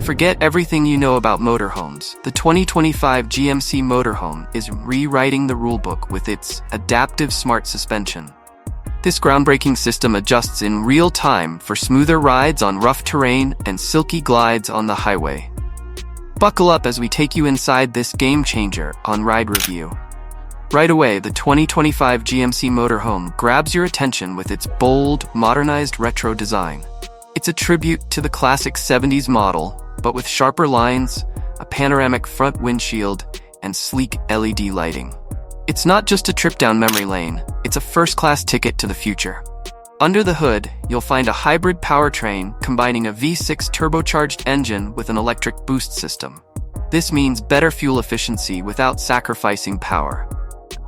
Forget everything you know about motorhomes. The 2025 GMC Motorhome is rewriting the rulebook with its adaptive smart suspension. This groundbreaking system adjusts in real time for smoother rides on rough terrain and silky glides on the highway. Buckle up as we take you inside this game changer on Ride Review. Right away, the 2025 GMC Motorhome grabs your attention with its bold, modernized retro design. It's a tribute to the classic 70s model, but with sharper lines, a panoramic front windshield, and sleek LED lighting. It's not just a trip down memory lane, it's a first-class ticket to the future. Under the hood, you'll find a hybrid powertrain combining a V6 turbocharged engine with an electric boost system. This means better fuel efficiency without sacrificing power.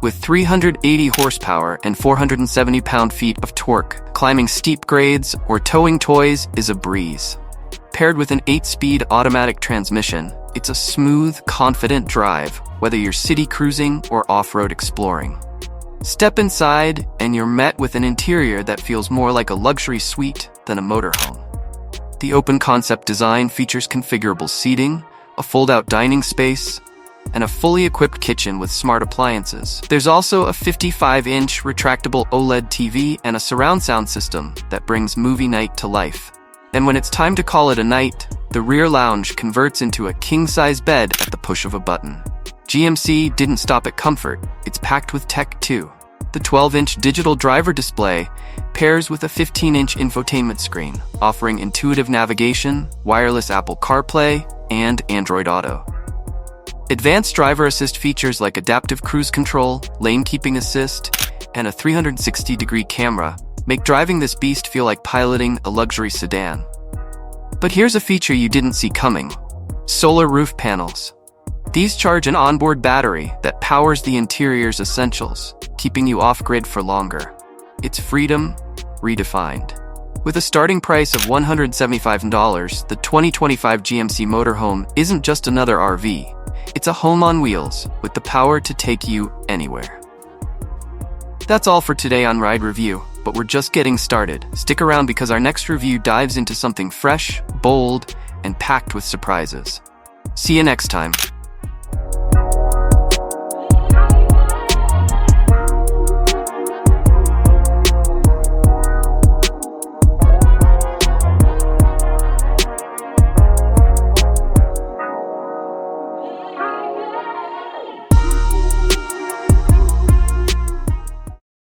With 380 horsepower and 470 pound-feet of torque, climbing steep grades or towing toys is a breeze. Paired with an 8-speed automatic transmission, it's a smooth, confident drive, whether you're city cruising or off-road exploring. Step inside, and you're met with an interior that feels more like a luxury suite than a motorhome. The open concept design features configurable seating, a fold-out dining space, and a fully equipped kitchen with smart appliances. There's also a 55-inch retractable OLED TV and a surround sound system that brings movie night to life. And when it's time to call it a night, the rear lounge converts into a king-size bed at the push of a button. GMC didn't stop at comfort, it's packed with tech too. The 12-inch digital driver display pairs with a 15-inch infotainment screen, offering intuitive navigation, wireless Apple CarPlay, and Android Auto. Advanced driver assist features like adaptive cruise control, lane keeping assist, and a 360-degree camera make driving this beast feel like piloting a luxury sedan. But here's a feature you didn't see coming: solar roof panels. These charge an onboard battery that powers the interior's essentials, keeping you off-grid for longer. It's freedom redefined. With a starting price of $175, the 2025 GMC Motorhome isn't just another RV. It's a home on wheels with the power to take you anywhere. That's all for today on Ride Review, but we're just getting started. Stick around because our next review dives into something fresh, bold, and packed with surprises. See you next time.